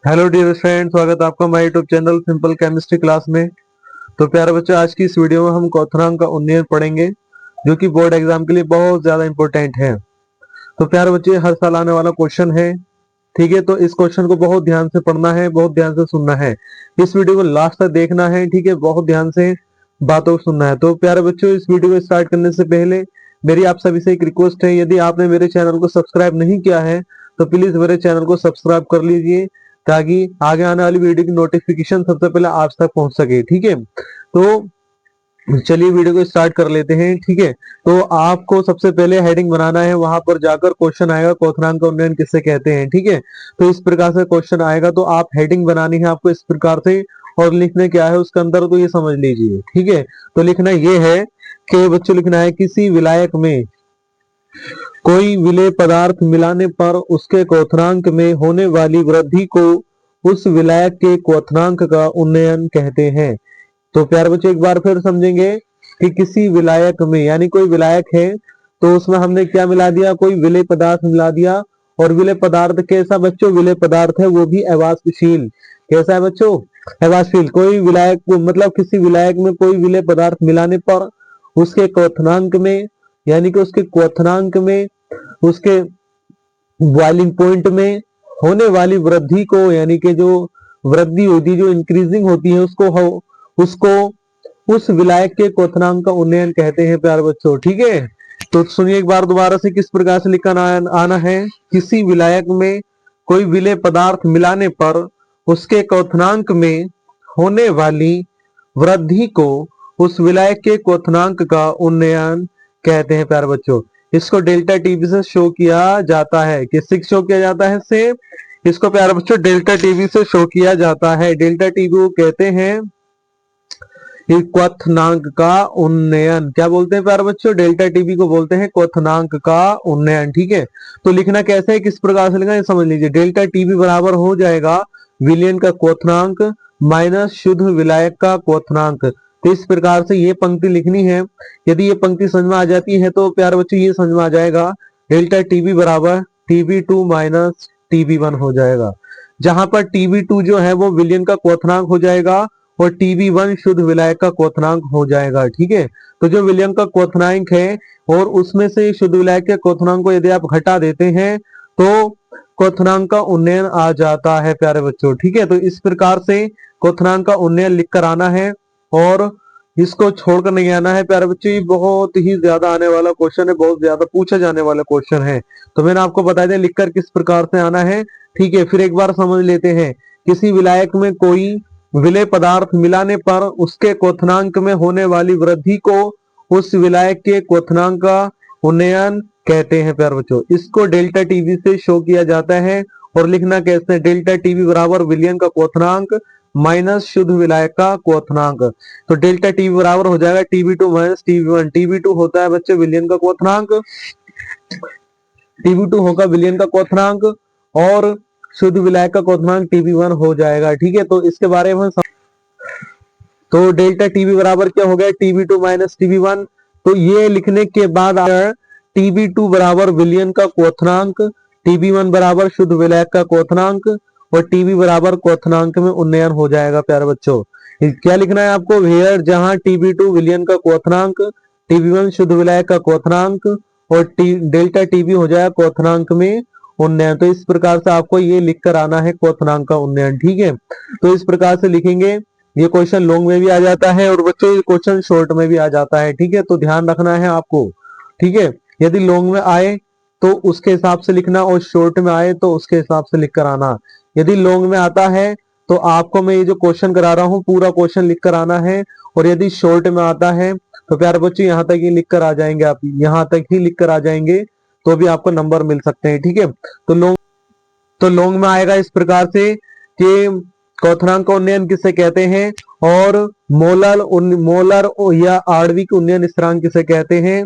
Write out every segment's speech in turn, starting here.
Hello dear friend, स्वागत है आपका हमारे YouTube channel simple chemistry class में। तो प्यारे बच्चों, आज की इस वीडियो में हम क्वथनांक का उन्नयन पढ़ेंगे, जो कि बोर्ड एग्जाम के लिए बहुत ज्यादा इंपॉर्टेंट है। तो प्यारे बच्चे, हर साल आने वाला क्वेश्चन है, ठीक है। तो इस क्वेश्चन को बहुत ध्यान से पढ़ना है, बहुत ध्यान से सुनना है, इस वीडियो को लास्ट तक देखना है, ठीक है। बहुत ध्यान से बातों को सुनना है। तो प्यारे बच्चों, इस वीडियो को स्टार्ट करने से पहले मेरी आप सभी से एक रिक्वेस्ट है, यदि आपने मेरे चैनल को सब्सक्राइब नहीं किया है तो प्लीज मेरे चैनल को सब्सक्राइब कर लीजिए, ताकि आगे आने वाली वीडियो की नोटिफिकेशन सबसे पहले आप तक पहुंच सके, ठीक है। तो चलिए वीडियो को स्टार्ट कर लेते हैं, ठीक है। तो आपको सबसे पहले हेडिंग बनाना है, वहां पर जाकर क्वेश्चन आएगा क्वथनांक का उन्नयन किससे कहते हैं, ठीक है। तो इस प्रकार से क्वेश्चन आएगा, तो आप हेडिंग बनानी है आपको इस प्रकार से, और लिखने क्या है उसके अंदर, तो ये समझ लीजिए, ठीक है। तो लिखना ये है कि बच्चों, लिखना है किसी विलायक में कोई विलेय पदार्थ मिलाने पर उसके क्वथनांक में होने वाली वृद्धि को उस विलायक के क्वथनांक का उन्नयन कहते हैं। तो प्यारे बच्चों, एक बार फिर समझेंगे कि किसी विलायक में, यानी कोई विलायक है, तो उसमें हमने क्या मिला दिया, कोई विलेय पदार्थ मिला दिया। और विलेय पदार्थ कैसा बच्चों, विलेय पदार्थ है वो भी अवाष्पशील। कैसा है बच्चों, अवाष्पशील। कोई विलायक, मतलब किसी विलायक में कोई विलेय पदार्थ मिलाने पर उसके क्वथनांक में, यानी कि उसके क्वथनांक में, उसके बॉइलिंग पॉइंट में होने वाली वृद्धि को, यानी कि जो वृद्धि होती है, जो इंक्रीजिंग होती है, उसको उस विलायक के क्वथनांक का उन्नयन कहते हैं प्यारे बच्चों, ठीक है। तो सुनिए एक बार दोबारा से, किस प्रकार से लिखना आना है। किसी विलायक में कोई विलेय पदार्थ मिलाने पर उसके क्वथनांक में होने वाली वृद्धि को उस विलायक के क्वथनांक का उन्नयन कहते हैं प्यारे बच्चों। इसको डेल्टा टीवी से शो किया जाता है, किससे शो किया जाता है, से इसको प्यारे बच्चों डेल्टा टीवी से शो किया जाता है। डेल्टा टीवी को कहते हैं क्वथनांक का उन्नयन। क्या बोलते हैं प्यारे बच्चों, डेल्टा टीवी को बोलते हैं क्वथनांक का उन्नयन, ठीक है। तो लिखना कैसे है, किस प्रकार से लिखना है समझ लीजिए। डेल्टा टीवी बराबर हो जाएगा विलयन का क्वथनांक माइनस शुद्ध विलायक का क्वथनांक। तो इस प्रकार से ये पंक्ति लिखनी है। यदि ये पंक्ति समझ में आ जाती है तो प्यारे बच्चों ये समझ में आ जाएगा, डेल्टा टीवी बराबर TB2 माइनस TB1 हो जाएगा, जहां पर TB2 जो है वो विलयन का क्वथनांक हो जाएगा और TB1 शुद्ध विलायक का क्वथनांक हो जाएगा, ठीक है। तो जो विलयन का क्वथनांक है और उसमें से शुद्ध विलायक के क्वथनांक को यदि आप घटा देते हैं तो क्वथनांक का उन्नयन आ जाता है प्यारे बच्चों, ठीक है। तो इस प्रकार से क्वथनांक का उन्नयन लिख कर आना है, और इसको छोड़कर नहीं आना है प्यारे बच्चों। ये बहुत ही ज्यादा आने वाला क्वेश्चन है, बहुत ज्यादा पूछा जाने वाला क्वेश्चन है। तो मैंने आपको बता दिया लिखकर किस प्रकार से आना है, ठीक है। फिर एक बार समझ लेते हैं। किसी विलायक में कोई विलेय पदार्थ मिलाने पर उसके क्वथनांक में होने वाली वृद्धि को उस विलायक के क्वथनांक का उन्नयन कहते हैं प्यारे बच्चों। इसको डेल्टा टीवी से शो किया जाता है, और लिखना कैसे है, डेल्टा टीवी बराबर विलयन का क्वथनांक माइनस शुद्ध विलायक का क्वथनांक। तो डेल्टा टीवी बराबर हो जाएगा TB2 माइनस TB1। TB2 होता है बच्चे विलयन का क्वथनांक, TB2 होगा विलयन का क्वथनांक, और शुद्ध विलायक का क्वथनांक TB1 हो जाएगा, ठीक है। तो इसके बारे में तो डेल्टा टीवी बराबर क्या हो गया, TB2 माइनस TB1। तो ये लिखने के बाद TB2 बराबर विलयन का क्वथनांक, TB1 बराबर शुद्ध विलायक का क्वथनांक, और TB बराबर क्वथनांक में उन्नयन हो जाएगा प्यारे बच्चों। क्या लिखना है आपको, वेयर जहां TB2 विलयन का क्वथनांक, TB1 शुद्ध विलायक का क्वथनांक, और डेल्टा टीबी हो जाएगा क्वथनांक में उन्नयन। तो इस प्रकार से आपको ये लिख कर आना है क्वथनांक का उन्नयन, ठीक है। तो इस प्रकार से लिखेंगे। ये क्वेश्चन लॉन्ग में भी आ जाता है और बच्चों ये क्वेश्चन शॉर्ट में भी आ जाता है, ठीक है। तो ध्यान रखना है आपको, ठीक है। यदि लॉन्ग में आए तो उसके हिसाब से लिखना, और शॉर्ट में आए तो उसके हिसाब से लिख कर आना। यदि लॉन्ग में आता है तो आपको मैं ये जो क्वेश्चन करा रहा हूँ पूरा क्वेश्चन लिख कर आना है, और यदि शॉर्ट में आता है तो प्यारे बच्चों यहाँ तक ही लिख कर आ जाएंगे, आप यहाँ तक ही लिख कर आ जाएंगे तो भी आपको नंबर मिल सकते हैं, ठीक है। तो लॉन्ग में आएगा इस प्रकार से कि क्वथनांक का उन्नयन किसे कहते हैं, और मोलर या आणविक उन्नयन स्थिरांक किसे कहते हैं।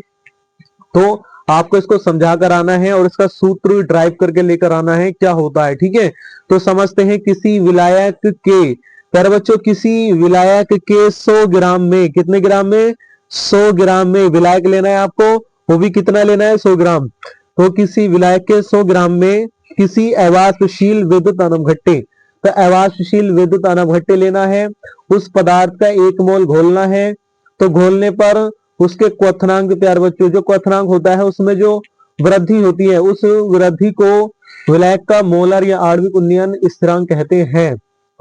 तो आपको इसको समझा कर आना है, और इसका सूत्र ड्राइव करके लेकर आना है क्या होता है, ठीक है। तो समझते हैं, किसी विलायक के, प्यारे बच्चों किसी विलायक के 100 ग्राम में, कितने ग्राम में, 100 ग्राम में विलायक लेना है आपको, वो भी कितना लेना है, 100 ग्राम। तो किसी विलायक के 100 ग्राम में किसी अवाष्पशील विद्युत अनवघट्टे, तो अवाष्पशील विद्युत अनभट्टे लेना है, उस पदार्थ का 1 मोल घोलना है। तो घोलने पर उसके क्वथनांक, प्यारे बच्चों, जो क्वथनांक होता है उसमें जो वृद्धि होती है, उस वृद्धि को विलायक का मोलर या आणविक उन्नयन स्थिरांक कहते हैं।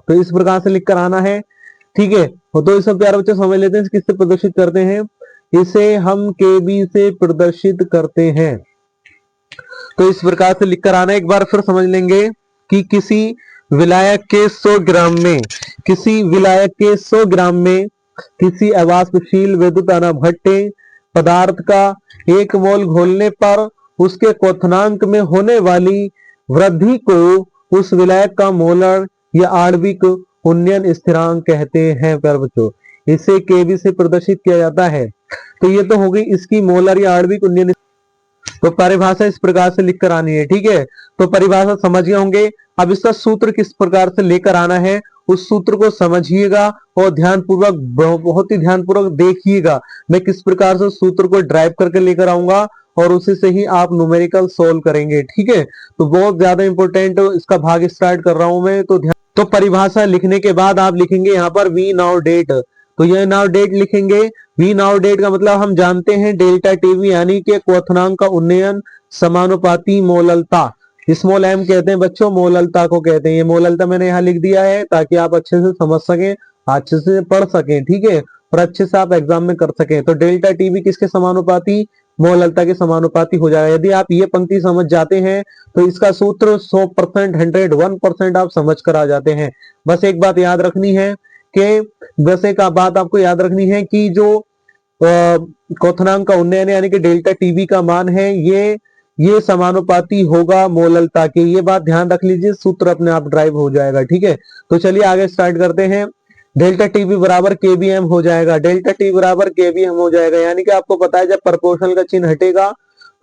तो इस प्रकार से लिख कर आना है, ठीक है। तो इसमें प्यारे बच्चे समझ लेते हैं किससे प्रदर्शित करते हैं, इसे हम केबी से प्रदर्शित करते हैं। तो इस प्रकार से लिख कर आना, एक बार फिर समझ लेंगे कि किसी विलायक के 100 ग्राम में, किसी विलायक के 100 ग्राम में किसी अवाष्पशील विद्युत अनभट्टे पदार्थ का 1 मोल घोलने पर उसके क्वथनांक में होने वाली वृद्धि को उस विलायक का मोलर या आणविक उन्नयन स्थिरांक कहते हैं। प्यारे बच्चों, इसे केबी से प्रदर्शित किया जाता है। तो ये तो हो गई इसकी मोलर या आणविक उन्नयन। तो परिभाषा इस प्रकार से लिखकर आनी है, ठीक है। तो परिभाषा समझ गए होंगे। अब इसका सूत्र किस प्रकार से लेकर आना है, उस सूत्र को समझिएगा और ध्यानपूर्वक, बहुत ही ध्यानपूर्वक देखिएगा मैं किस प्रकार से सूत्र को ड्राइव करके लेकर आऊंगा और उसी से ही आप न्यूमेरिकल सोल्व करेंगे, ठीक है। तो बहुत ज्यादा इंपॉर्टेंट इसका भाग स्टार्ट कर रहा हूं मैं। तो परिभाषा लिखने के बाद आप लिखेंगे यहाँ पर वी नाउ डेट। तो यह नाउ डेट लिखेंगे। वी नाउ डेट का मतलब हम जानते हैं डेल्टा टीवी यानी कि क्वथनांक का उन्नयन समानुपाती मोललता, स्मॉल एम कहते हैं बच्चों, मोललता को कहते हैं। ये मोललता मैंने यहाँ लिख दिया है ताकि आप अच्छे से समझ सकें, अच्छे से पढ़ सकें, ठीक है, और अच्छे से आप एग्जाम में कर सकें। तो डेल्टा टीवी किसके समानुपाती, मोललता के समानुपाती हो जाएगा। यदि आप ये पंक्ति समझ जाते हैं तो इसका सूत्र 100%, 101% आप समझ कर आ जाते हैं। बस एक बात याद रखनी है कि बस एक बात आपको याद रखनी है कि जो क्वथनांक का उन्नयन यानी कि डेल्टा टीवी का मान है ये समानुपाती होगा मोललता के। ये बात ध्यान रख लीजिए, सूत्र अपने आप ड्राइव हो जाएगा, ठीक है। तो चलिए आगे स्टार्ट करते हैं। डेल्टा टीवी बराबर केबीएम हो जाएगा, डेल्टा टी बराबर केबीएम हो जाएगा। यानी कि आपको पता है जब प्रोपोर्शनल का चिन्ह हटेगा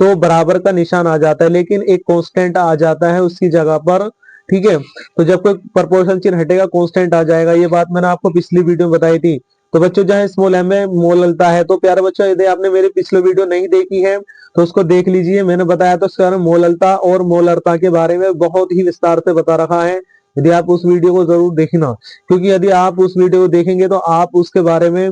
तो बराबर का निशान आ जाता है, लेकिन एक कांस्टेंट आ जाता है उसकी जगह पर, ठीक है। तो जब कोई प्रोपोर्शनल चिन्ह हटेगा कांस्टेंट आ जाएगा। ये बात मैंने आपको पिछली वीडियो में बताई थी। तो बच्चों जहां स्मॉल एम में मोललता है, तो प्यारे बच्चों यदि आपने मेरी पिछली वीडियो नहीं देखी है तो उसको देख लीजिए। मैंने बताया तो उसके बारे में मोललता और मोलरता के बारे में बहुत ही विस्तार से बता रखा है। यदि आप उस वीडियो को जरूर देखना, क्योंकि यदि आप उस वीडियो को देखेंगे तो आप उसके बारे में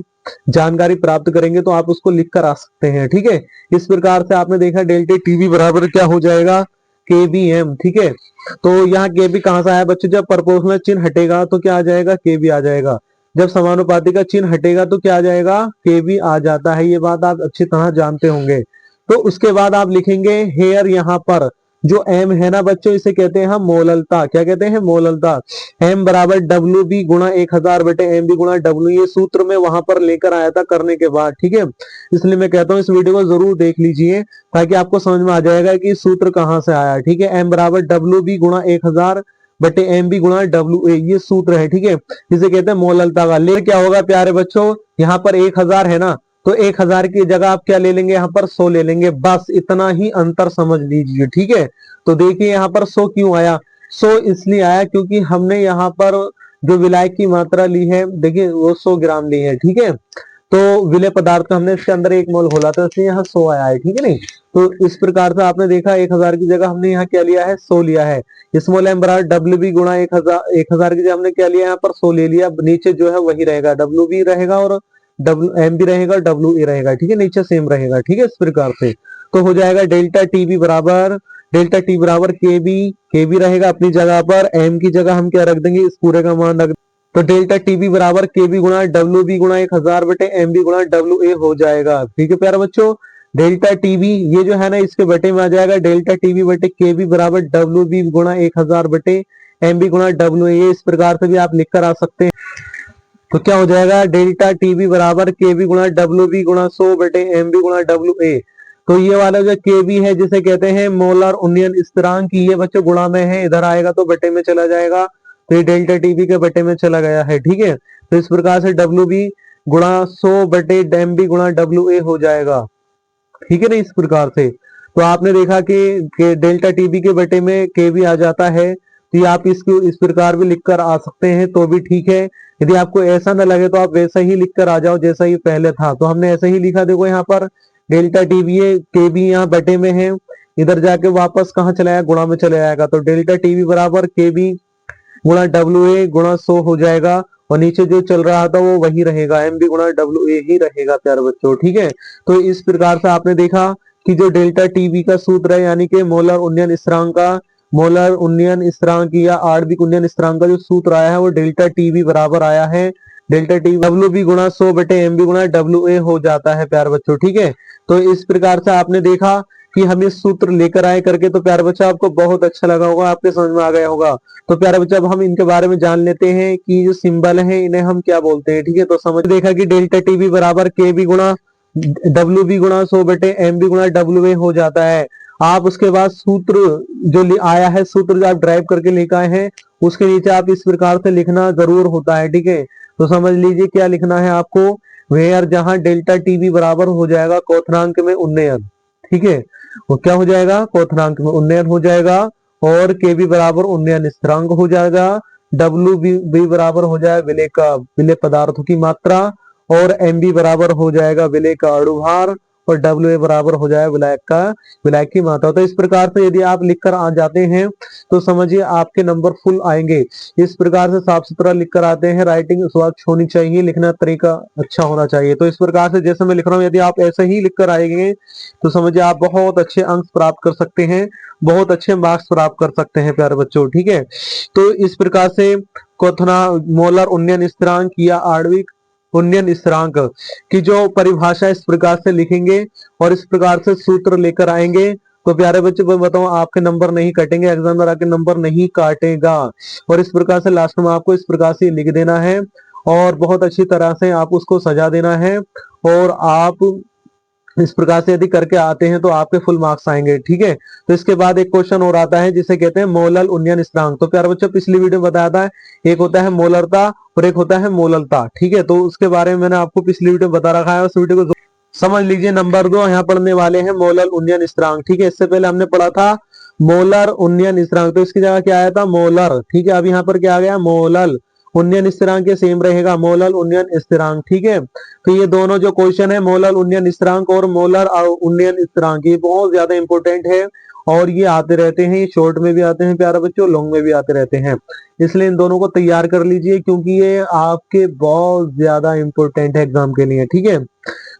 जानकारी प्राप्त करेंगे, तो आप उसको लिख कर आ सकते हैं, ठीक है। इस प्रकार से आपने देखा डेल्टा टीवी बराबर क्या हो जाएगा, केबीएम, ठीक है। तो यहाँ केबी कहां से आया बच्चों, जब प्रोपोर्शनल चिन्ह हटेगा तो क्या आ जाएगा, केबी आ जाएगा। जब समानुपाती का चिन्ह हटेगा तो क्या आ जाएगा, केबी आ जाता है। ये बात आप अच्छी तरह जानते होंगे। तो उसके बाद आप लिखेंगे हेयर, यहाँ पर जो एम है ना बच्चों, इसे कहते हैं हम मोललता। क्या कहते हैं, मोललता। एम बराबर डब्ल्यू बी गुणा 1000 बटे एम बी गुणा डब्ल्यू, ये सूत्र में वहां पर लेकर आया था करने के बाद, ठीक है। इसलिए मैं कहता हूं इस वीडियो को जरूर देख लीजिए ताकि आपको समझ में आ जाएगा कि सूत्र कहां से आया, ठीक है। एम बराबर डब्ल्यू बी गुणा 1000 बटे एम बी गुणा डब्ल्यू ए, ये सूत्र है, ठीक है। इसे कहते हैं मोललता का। ले क्या होगा प्यारे बच्चों, यहाँ पर 1000 है ना, तो 1000 की जगह आप क्या ले लेंगे, यहाँ पर 100 ले लेंगे। बस इतना ही अंतर समझ लीजिए, ठीक है। तो देखिए यहाँ पर 100 क्यों आया, 100 इसलिए आया क्योंकि हमने यहाँ पर जो विलायक की मात्रा ली है, देखिए वो 100 ग्राम ली है, ठीक है। तो विलय पदार्थ का हमने इसके अंदर 1 मोल घोला था, इसलिए यहाँ 100 आया है, ठीक है नहीं। तो इस प्रकार से आपने देखा 1000 की जगह हमने यहाँ क्या लिया है, 100 लिया है। स्मॉल एम बराबर डब्ल्यू बी गुणा 1000 की जगह हमने क्या लिया, यहाँ पर 100 ले लिया। नीचे जो है वही रहेगा, डब्ल्यू बी रहेगा और डब्ल्यू एम भी रहेगा, डब्ल्यू ए रहेगा, ठीक है, नीचे सेम रहेगा, ठीक है। इस प्रकार से तो हो जाएगा डेल्टा टी बी बराबर, डेल्टा टी बराबर के बी रहेगा अपनी जगह पर, एम की जगह हम क्या रख देंगे, इस पूरे का मान रख। तो डेल्टा टी बी बराबर के बी गुणा डब्ल्यू बी गुणा 1000 बटे एम बी गुणा डब्ल्यू ए हो जाएगा, ठीक है प्यारे बच्चों। डेल्टा टीबी ये जो है ना इसके बटे में आ जाएगा, डेल्टा टीबी बटे के बी बराबर डब्ल्यू बी गुणा 1000 बटे एम बी गुणा डब्ल्यू ए। इस प्रकार से भी आप लिख कर आ सकते हैं। तो क्या हो जाएगा, डेल्टा टीबी बराबर के बी गुणा डब्ल्यू बी गुणा 100 बटे एम बी गुणा डब्ल्यू ए। तो ये वाला जो के बी है जिसे कहते हैं मोलर उन्नयन स्थिरांक, ये बच्चों गुणा में है, इधर आएगा तो बटे में चला जाएगा। तो ये डेल्टा टीबी के बटे में चला गया है, ठीक है। तो इस प्रकार से डब्ल्यू बी गुणा 100 बटे एम बी गुणा डब्ल्यू ए हो जाएगा, ठीक है ना। इस प्रकार से तो आपने देखा कि डेल्टा टीबी के बटे में के बी आ जाता है, तो ये आप इसको इस प्रकार भी लिखकर आ सकते हैं तो भी ठीक है। यदि आपको ऐसा ना लगे तो आप वैसा ही लिखकर आ जाओ जैसा ही पहले था। तो हमने ऐसे ही लिखा, देखो यहाँ पर डेल्टा टीबी है, के बी यहाँ बटे में है, इधर जाके वापस कहाँ चला आया, गुणा में चले आएगा। तो डेल्टा टीबी बराबर के बी गुणा WA गुणा 100 हो जाएगा, और नीचे जो चल रहा था वो वही रहेगा, MB गुणा WA ही रहेगा प्यारे बच्चों। ठीक है, तो इस प्रकार से आपने देखा कि जो डेल्टा टीबी का सूत्र है, यानी कि मोलर उन्नयन स्थिरांक का, मोलर उन्नयन स्थिरांक या आणविक उन्नयन स्थिरांक का जो सूत्र आया है वो डेल्टा टीबी बराबर आया है डेल्टा टी WB गुणा 100 बटे MB गुणा WA हो जाता है प्यारे बच्चों। ठीक है, तो इस प्रकार से आपने देखा कि हम ये सूत्र लेकर आए करके, तो प्यारे बच्चा आपको बहुत अच्छा लगा होगा, आपके समझ में आ गया होगा। तो प्यारे बच्चा अब हम इनके बारे में जान लेते हैं कि जो सिंबल है इन्हें हम क्या बोलते हैं। ठीक है, तो समझ देखा कि डेल्टा टीबी बराबर KB गुणा WB गुणा 100 बटे MB गुणा WA हो जाता है। आप उसके बाद सूत्र जो आया है, सूत्र जो आप ड्राइव करके लेकर आए हैं, उसके नीचे आप इस प्रकार से लिखना जरूर होता है। ठीक है, तो समझ लीजिए क्या लिखना है आपको, वेयर जहां डेल्टा टीबी बराबर हो जाएगा क्वथनांक में उन्नयन। ठीक है, वो क्या हो जाएगा, क्वथनांक में उन्नयन हो जाएगा, और KB बराबर उन्नयन स्थिरांक हो जाएगा, WB बराबर हो जाएगा विलेय पदार्थों की मात्रा, और MB बराबर हो जाएगा विलेय का अणुभार, और WA बराबर हो जाएगा विलायक की मात्रा। तो इस प्रकार से यदि आप लिखकर आ जाते हैं तो समझिए आपके नंबर फुल आएंगे। इस प्रकार से साफ सुथरा लिखकर आते हैं, राइटिंग स्वच्छ होनी चाहिए, लिखना तरीका अच्छा होना चाहिए। तो इस प्रकार से जैसे मैं लिख रहा हूँ, यदि आप ऐसे ही लिखकर आएंगे तो समझिए आप बहुत अच्छे अंक प्राप्त कर सकते हैं, बहुत अच्छे मार्क्स प्राप्त कर सकते हैं प्यारे बच्चों। ठीक है, तो इस प्रकार से क्वथना मोलर उन्नयन स्थिरांक या आणविक उन्नयन स्थिरांक की जो परिभाषा इस प्रकार से लिखेंगे और इस प्रकार से सूत्र लेकर आएंगे, तो प्यारे बच्चों मैं बताऊं आपके नंबर नहीं कटेंगे, एग्जामिनर आपके नंबर नहीं काटेगा। और इस प्रकार से लास्ट में आपको इस प्रकार से लिख देना है, और बहुत अच्छी तरह से आप उसको सजा देना है, और आप इस प्रकार से यदि करके आते हैं तो आपके फुल मार्क्स आएंगे। ठीक है, तो इसके बाद एक क्वेश्चन और आता है जिसे कहते हैं मोलल उन्नयन स्थिरांक। तो प्यारे बच्चों पिछली वीडियो में बताया था, एक होता है मोलरता और एक होता है मोललता। ठीक है, तो उसके बारे में मैंने आपको पिछली वीडियो में बता रखा है, उस वीडियो को समझ लीजिए। नंबर 2 यहाँ पढ़ने वाले हैं मोलल उन्नयन स्थिरांक। ठीक है, इससे पहले हमने पढ़ा था मोलर उन्नयन स्थिरांक, तो इसकी जगह क्या आया था, मोलर। ठीक है, अब यहाँ पर क्या आ गया, मोलल उन्नयन स्थिरांक, ये सेम रहेगा, मोलल उन्नयन स्थिरांक। ठीक है, तो ये दोनों जो क्वेश्चन है, मोलल उन्नयन स्थिरांक और मोलर उन्नयन स्थिरांक, ये बहुत ज्यादा इंपॉर्टेंट है, और ये आते रहते हैं, शॉर्ट में भी आते हैं प्यारे बच्चों, लॉन्ग में भी आते रहते हैं, इसलिए इन दोनों को तैयार कर लीजिए, क्योंकि ये आपके बहुत ज्यादा इंपॉर्टेंट है एग्जाम के लिए। ठीक है,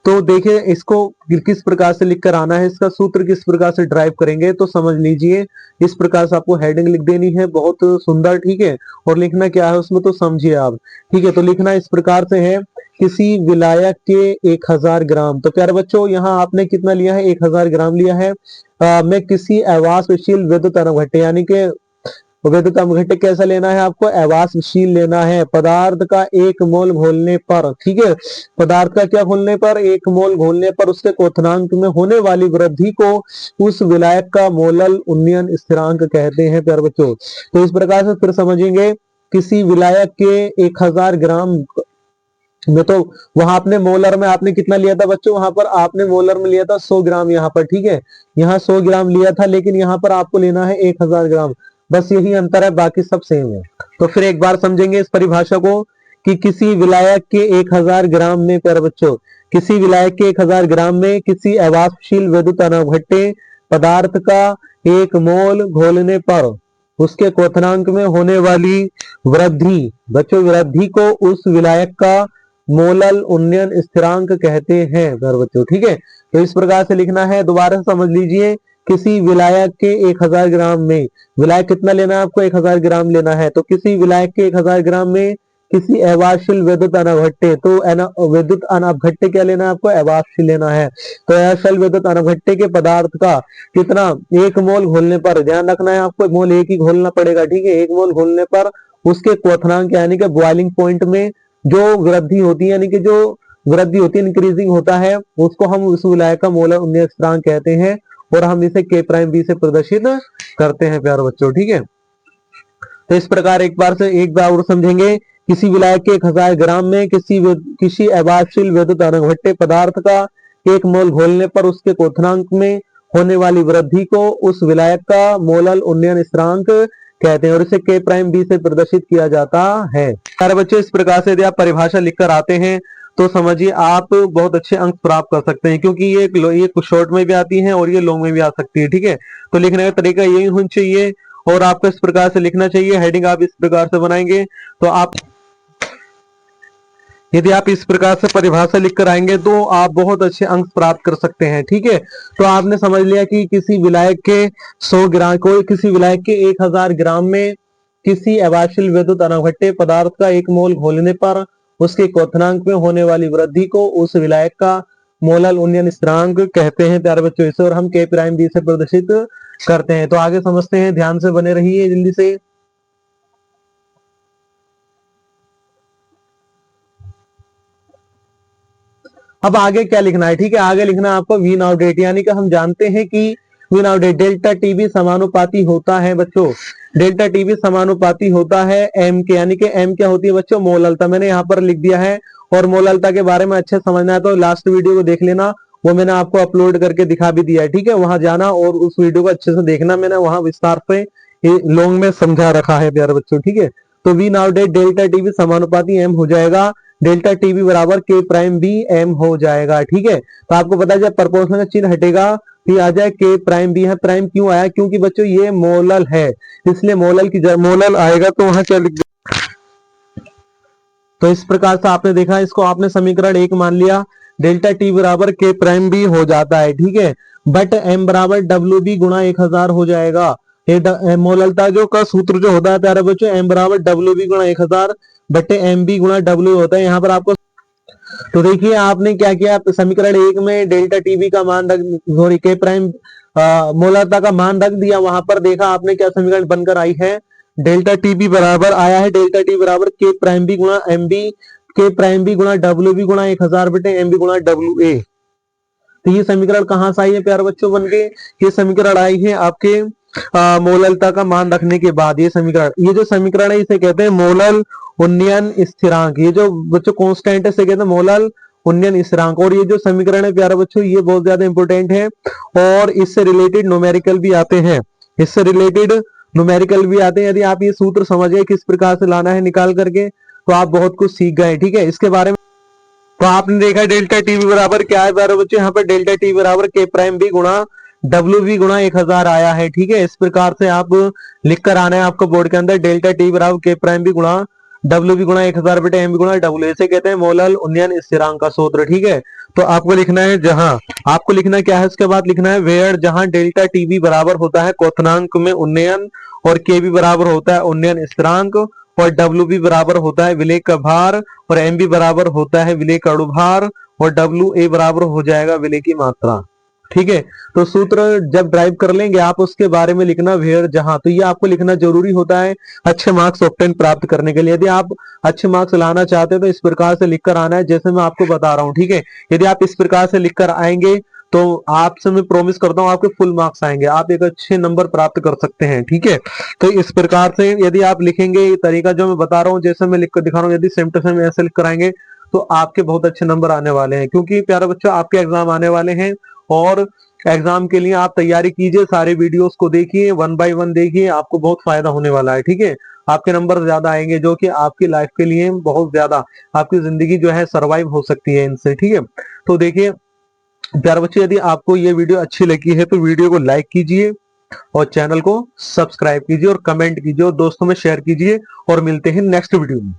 तो देखिए इसको किस प्रकार से लिखकर आना है, इसका सूत्र किस प्रकार से ड्राइव करेंगे, तो समझ लीजिए इस प्रकार से आपको हेडिंग लिख देनी है, बहुत सुंदर। ठीक है, और लिखना क्या है उसमें तो समझिए आप। ठीक है, तो लिखना इस प्रकार से है, किसी विलायक के 1000 ग्राम। तो प्यारे बच्चों यहाँ आपने कितना लिया है, 1000 ग्राम लिया है। मैं किसी अवाष्पशील विद्युत अनवघट्य, यानी कि विद्युत अवघट्य कैसा लेना है आपको, अवाष्पशील लेना है, पदार्थ का 1 मोल घोलने पर। ठीक है, पदार्थ का क्या घोलने पर, 1 मोल घोलने पर उसके क्वथनांक में होने वाली वृद्धि को उस विलायक का मोलल उन्नयन स्थिरांक कहते हैं प्यारे बच्चों। तो इस प्रकार से फिर समझेंगे, किसी विलायक के 1000 ग्राम में, तो वहां आपने मोलर में आपने कितना लिया था बच्चों, वहां पर आपने मोलर में लिया था 100 ग्राम यहाँ पर। ठीक है, यहाँ 100 ग्राम लिया था, लेकिन यहाँ पर आपको लेना है 1000 ग्राम, बस यही अंतर है, बाकी सब सेम है। तो फिर एक बार समझेंगे इस परिभाषा को, कि किसी विलायक के 1000 ग्राम में, प्यारे बच्चों, किसी विलायक के 1000 ग्राम में किसी अवाष्पशील विद्युत अनवघट्य पदार्थ का 1 मोल घोलने पर उसके क्वथनांक में होने वाली वृद्धि, बच्चों वृद्धि को उस विलायक का मोलल उन्नयन स्थिरांक कहते हैं प्यारे बच्चों। ठीक है, तो इस प्रकार से लिखना है, दोबारा समझ लीजिए, किसी विलायक के 1000 ग्राम में, विलायक कितना लेना है आपको, 1000 ग्राम लेना है, तो किसी विलायक के 1000 ग्राम में किसी अवाष्पशील विद्युत अनवघट्य, तो विद्युत अनवघट्य क्या लेना है आपको, अवाष्पशील लेना है। तो अवाष्पशील विद्युत अनवघट्य के पदार्थ का कितना, 1 मोल घोलने पर, ध्यान रखना है आपको, 1 मोल एक ही घोलना पड़ेगा। ठीक है, 1 मोल घोलने पर उसके क्वथनांक यानी कि बॉइलिंग पॉइंट में जो वृद्धि होती है, यानी कि जो वृद्धि होती है, इंक्रीजिंग होता है, उसको हम उस विलायक का मोलर उन्नयन स्थिरांक कहते हैं, और हम इसे K'(B) से प्रदर्शित करते हैं प्यारे बच्चों। ठीक है, तो इस प्रकार एक बार और समझेंगे, किसी विलायक के 1000 ग्राम में किसी अवाष्पशील विद्युत अनवघट्य पदार्थ का 1 मोल घोलने पर उसके क्वथनांक में होने वाली वृद्धि को उस विलायक का मोलल उन्नयन स्थिरांक कहते हैं, और इसे K'(B) से प्रदर्शित किया जाता है। सारे बच्चे इस प्रकार से यदि आप परिभाषा लिखकर आते हैं तो समझिए आप बहुत अच्छे अंक प्राप्त कर सकते हैं, क्योंकि ये शॉर्ट में भी आती है और ये लॉन्ग में भी आ सकती है। ठीक है, तो लिखने का तरीका यही होना चाहिए, और आपको इस प्रकार से लिखना चाहिए। हेडिंग आप इस प्रकार से बनाएंगे तो आप, यदि आप इस प्रकार से परिभाषा लिख कर आएंगे तो आप बहुत अच्छे अंक प्राप्त कर सकते हैं। ठीक है, तो आपने समझ लिया कि किसी विलायक के 100 ग्राम, कोई किसी विलायक के 1000 ग्राम में किसी अवाष्शील विद्युत अनवघट्य पदार्थ का 1 मोल घोलने पर उसके क्वथनांक में होने वाली वृद्धि को उस विलायक का मोलल उन्नयन स्थिरांक कहते हैं प्यारे बच्चों। इसे और हम K प्राइम B से प्रदर्शित करते हैं। तो आगे समझते हैं, ध्यान से बने रहिए जल्दी से। अब आगे क्या लिखना है? ठीक है, आगे लिखना है आपको वी नाउ डेट, यानी कि हम जानते हैं कि we know that delta T समानुपाती होता है बच्चों, डेल्टा टीबी समानुपाती होता है एम के, यानी कि एम क्या होती है बच्चों? मोललता। मैंने यहाँ पर लिख दिया है, और मोललता के बारे में अच्छे समझना है तो लास्ट वीडियो को देख लेना, वो मैंने आपको अपलोड करके दिखा भी दिया है। ठीक है, वहां जाना और उस वीडियो को अच्छे से देखना, मैंने वहां विस्तार से लॉन्ग में समझा रखा है प्यारे बच्चों। ठीक है, तो we know that delta T समानुपाती एम हो जाएगा, डेल्टा टीबी बराबर K प्राइम बी एम हो जाएगा। ठीक है, तो आपको पता है जब प्रोपोर्शनल का चिन्ह हटेगा तो आ जाए K प्राइम बी है। प्राइम क्यों आया? क्योंकि बच्चों ये मोलल है, इसलिए मोलल की मोलल आएगा तो वहां क्या लिख, तो इस प्रकार से आपने देखा, इसको आपने समीकरण 1 मान लिया, डेल्टा टी बराबर K प्राइम बी हो जाता है। ठीक है, बट एम बराबर डब्ल्यू बी गुणा 1000 हो जाएगा। ये मोललता जो का सूत्र जो होता है प्यारे बच्चों, एम बराबर डब्ल्यू बी गुणा 1000 बटे एम बी गुणा डब्ल्यू होता है। यहाँ पर आपको, तो देखिए आपने क्या किया, समीकरण 1 में डेल्टा टीबी का मान रख, सॉरी K प्राइम मोललता का मान रख दिया, वहां पर देखा आपने क्या समीकरण बनकर आई है, डेल्टा टीबी बराबर आया है, डेल्टा टी बराबर K प्राइम बी गुणा M B, K prime B गुणा डब्ल्यू बी गुणा 1000 बटे एम बी गुणा डब्ल्यू ए। तो ये समीकरण कहां से आई है प्यारे बच्चों बन के? ये समीकरण आई है आपके मोललता का मान रखने के बाद। ये समीकरण, ये जो समीकरण है इसे कहते हैं मोलल उन्नयन स्थिरांक। ये जो बच्चों कांस्टेंट है इसे कहते हैं मोलल उन्नयन स्थिरांक। और ये जो समीकरण है प्यारे बच्चों ये बहुत ज्यादा इंपॉर्टेंट है, और इससे रिलेटेड न्यूमेरिकल भी आते हैं, इससे रिलेटेड न्यूमेरिकल भी आते हैं। यदि आप ये सूत्र समझ गए किस प्रकार से लाना है निकाल करके, तो आप बहुत कुछ सीख गए। ठीक है, इसके बारे में तो आपने देखा डेल्टा टीवी बराबर क्या है प्यारे बच्चों, यहाँ पर डेल्टा टी बराबर K प्राइम बी गुणा डब्ल्यू बी गुणा 1000 आया है। ठीक है, इस प्रकार से आप लिख कर आना है आपको बोर्ड के अंदर, डेल्टा टी बराबर K प्राइम बी गुणा डब्ल्यू बी गुणा 1000 बटे एम बी गुणा डब्ल्यू, इसे कहते हैं मोलल उन्नयन स्थिरांक का सूत्र। ठीक है, तो आपको लिखना है, जहां आपको लिखना क्या है उसके बाद लिखना है वेयर, जहां डेल्टा टीबी बराबर होता है क्वथनांक में उन्नयन, और के बी बराबर होता है उन्नयन स्थिरांक, और डब्ल्यू बी बराबर होता है विलेय का भार, और एम बी बराबर होता है विलेय का अणुभार, और डब्ल्यू ए बराबर हो जाएगा विलेय की मात्रा। ठीक है, तो सूत्र जब ड्राइव कर लेंगे आप उसके बारे में लिखना वेयर जहां, तो ये आपको लिखना जरूरी होता है अच्छे मार्क्स ऑब्टेन प्राप्त करने के लिए। यदि आप अच्छे मार्क्स लाना चाहते हैं तो इस प्रकार से लिखकर आना है, जैसे मैं आपको बता रहा हूं। ठीक है, यदि आप इस प्रकार से लिखकर आएंगे तो आपसे मैं प्रॉमिस करता हूं आपके फुल मार्क्स आएंगे, आप एक अच्छे नंबर प्राप्त कर सकते हैं। ठीक है, तो इस प्रकार से यदि आप लिखेंगे, ये तरीका जो मैं बता रहा हूँ जैसे मैं लिखकर दिखा रहा हूँ, यदि सेम टू सेम ऐसे लिख कर आएंगे तो आपके बहुत अच्छे नंबर आने वाले हैं। क्योंकि प्यारे बच्चों आपके एग्जाम आने वाले हैं, और एग्जाम के लिए आप तैयारी कीजिए, सारे वीडियोस को देखिए, 1 बाय 1 देखिए, आपको बहुत फायदा होने वाला है। ठीक है, आपके नंबर ज्यादा आएंगे जो कि आपकी लाइफ के लिए बहुत ज्यादा, आपकी जिंदगी जो है सरवाइव हो सकती है इनसे। ठीक है, तो देखिए प्यारे बच्चे, यदि आपको ये वीडियो अच्छी लगी है तो वीडियो को लाइक कीजिए, और चैनल को सब्सक्राइब कीजिए, और कमेंट कीजिए, और दोस्तों में शेयर कीजिए, और मिलते हैं नेक्स्ट वीडियो में।